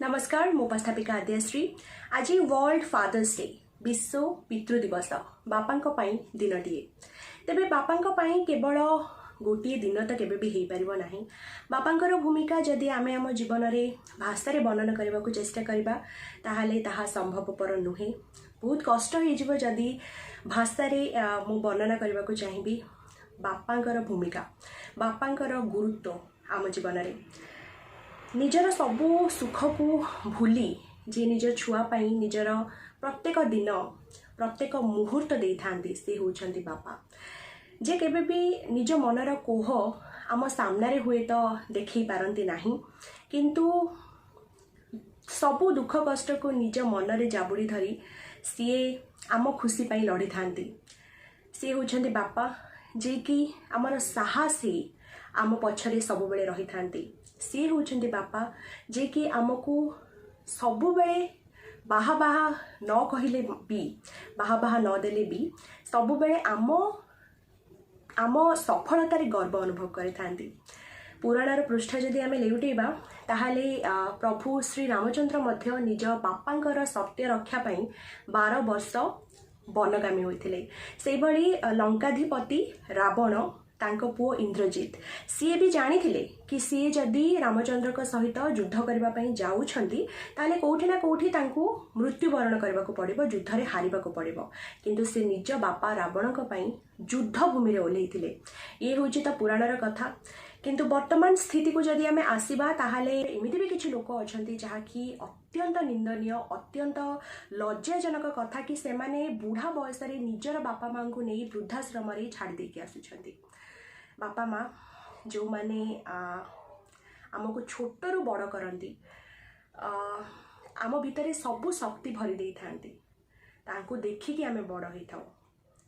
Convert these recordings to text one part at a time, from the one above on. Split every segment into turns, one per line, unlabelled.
नमस्कार मो उपस्थापिका आद्यश्री। आज वर्ल्ड फादर्स डे विश्व पितृ दिवस बापा दिनटीए। तेबे बापा केवल गोटे दिन तो केबे भी हो पारिबो नाही। बापांकर भूमिका जदि आमे आम जीवन में भाषा रे वर्णन करने को चेष्टा करबा ताहाले ताहा संभवपर नुहे। बहुत कष्ट हो जदि भाषा रे मु वर्णना करने को चाहिए बापांकर भूमिका बापांकर गुरुत्व आम जीवन में निजर सबू सुख को भूली जे निज छुआ पाई निजर प्रत्येक दिन प्रत्येक मुहूर्त दे थांती से होउछंती बापा। जे केबे भी निज मनर कोह आम सामने हुए तो देखई पारती नाही, किंतु सबू दुख कष्ट को निज मनरे जाबुड़ी धरी सीए आम खुशी पाई लड़ी थांती। सी होउछंती बापा जे कि आमर साहस ही आम पछरे सब बेले रही थांती। सी होउछंती बापा जे कि आमको सबु बेले बाहा बाहा न कहिले भी बाहा न देले भी सबु बेले आम सफलतार गर्व अनुभव करि थांती। पुराणार पृष्ठ जदि आमे लेउटेबा ताहाले प्रभु श्री रामचंद्र मध्य निज बापांकर सत्य रक्षा पाई 12 वर्ष वनगामी होइथिले। सेहि भली लंकाधिपति रावण तांको पुओ इंद्रजित सी भी जानी थिले कि सी जदि रामचंद्र सहित युद्ध करने जाऊँगी ताले कोठी ना कोठी तांको मृत्युवरण करने को पड़िबो, युद्ध रे हारिबा को पड़िबो, किंतु से निज बापा रावण युद्ध भूमि रे ओल्हेइथिले। ये होची तो पुराणर कथा। किंतु वर्तमान स्थिति को जदि आमे आसीबा ताहाले एमिति भी किछि लोक अछंती जहा कि अत्यंत निंदनीय अत्यंत लज्जाजनक कथा कि से माने बुढ़ा बयस रे निजर बापा मां को नहीं वृद्धाश्रम रे छाड़ देके आसुछंती। बापा माँ जो माने आमको छोटरू बड़ करती आम भितर सबू शक्ति भरी दे थांती तांको देखिकी आमे बड़ होता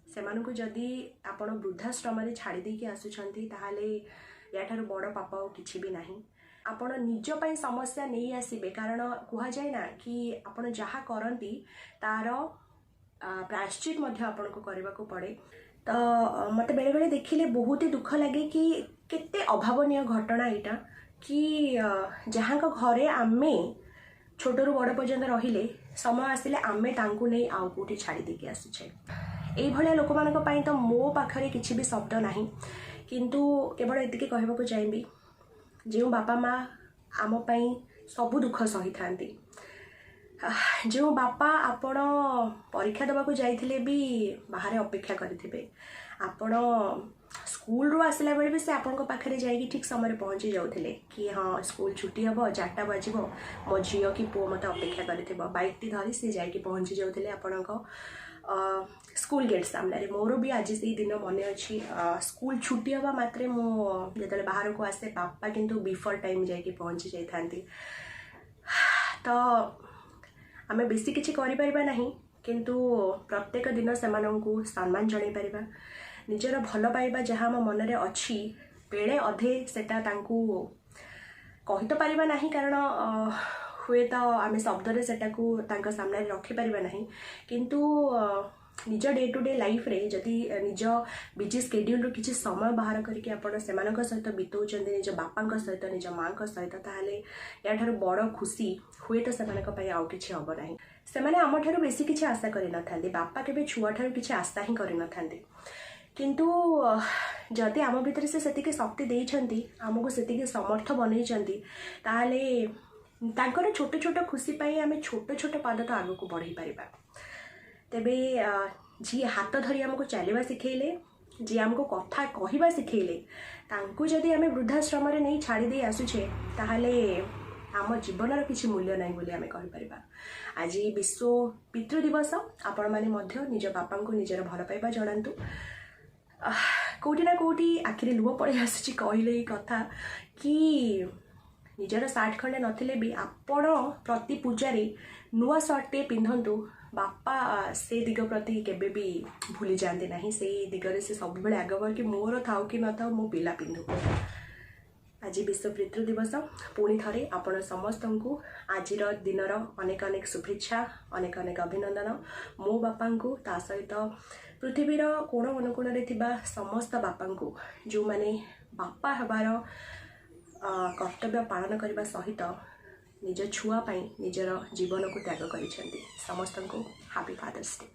से जदि आपण वृद्धाश्रम रे छाड़ी देके आसुछंती ताहाले याठार बड़ पाप किछि भी नाही। आपण निज पई समस्या नहीं आसीबे, कारण कुहा जाय ना कि आपण जहा करंती तार प्रायश्चित मध्य आपण को करबा को पड़े। तो मत बेले बेले देखिले बहुत ही दुख लगे कि केते अभावनीय घटना यहाँ कि जहाँ घरे आमे छोटरू बड़ पर्यंत रहिले समय आसिले आमे तांकु नहीं आउ कोठी छाड़ी देके आसुछे। एई भलिया लोक मानक पई तो मो पाखरे किछि भी शब्द नाही, किंतु केवल एतिके कहबाको चाहिबी जो बापा माँ आम पई सबु दुख सही थांती। जो बापा आपण परीक्षा देवाक जाइथिले भी बाहर अपेक्षा करिथिबे, आपण स्कूल रू आसला बेले भी से आपण पाखरे जाइकी ठीक समय पहुँची जाउथिले कि हाँ स्कूल छुट्टी हम 4टा बाजिबो मो झियो कि पुओ मते अपेक्षा करिथिबो, बाइक टी धरी से जाइकी पहुँची जाउथिले आपण स्कूल गेट सामने। मोर भी आज से दिन मन अच्छी स्कूल छुट्टी हवा मात्रे मो जतले बाहर को आसे बापा किंतु बिफोर टाइम जाइकी पहुँची जाई थांती। तो आमे बेसी किछि करि परिबा नाही, किंतु प्रत्येक दिन सेमानंकु सम्मान जणाई परिबा। निजर भल पाइबा जहाँ आम मन रे अछि बेले अधे सेटा तांकु कहि तो परिबा नाही, कारण हुए तो आमे शब्द रे सेटा को तांका सामने रखि परिबा नाही, किंतु निज डे टू डे लाइफ रे जदि निज बिजी स्केड्यूल रो किछि समय बाहर करके आपण सेमानक सहित बितौचंदी निज बापांक सहित निज मांक सहित ताहाले याठार बड़ खुशी हुए तो सेमानक पई आउ किछि हबो नाही। सेमाने आम ठारू बेसी किछि आशा करि न थांती, बापा केबे छुआ ठारू किछि आशा ही करि न थांती, किंतु जदि आम भितर से सेतिके शक्ति देइछंती आमको सेतिके समर्थ बनैछंती ताहाले तांकर छोट छोट खुशी पाई आमे छोट छोट पाद तो आगको बढ़ाई पारिबा। तेबे जी हाथ धरी आमको चलवा शिखेले जी आमको कथा कहवा शिखेले तांको जदि आमे वृद्धाश्रम रे नहीं छाड़ी दे आसुछे ताहाले आम जीवनर किछि मूल्य नाही बोली आमे कहि परिबा। आज विश्व पितृ दिवस आपण माने मध्य निज बापांको निजर भल पाइबा जणांतु। कोटी ना कोटी आखिरी लुह पड़े आसुची कहले कथा कि निजर सार्ट खंडे नथिले भी आपण प्रति पूजारे नुआ सर्टे पिंधंतु बापा से दिग प्रति केबे भी भूली जाते नहीं। से दिगरे से सब बेले आगब कि मोर थाउ कि न थाउ मो पिला पिंधु। आज विश्व पितृ दिवस पुणी थरे आपण समस्त को आज दिनर अनेक अनेक शुभेच्छा अनेक अनेक अभिनंदन। मो बापा को ता सहित पृथ्वीर कोण अनुकोण रे थिबा समस्त बापा को जो माने बापा हबार कर्तव्य पालन करने सहित निज छुआ पाई निजर जीवन को त्याग करिसेंती समस्त को हैप्पी फादर्स डे।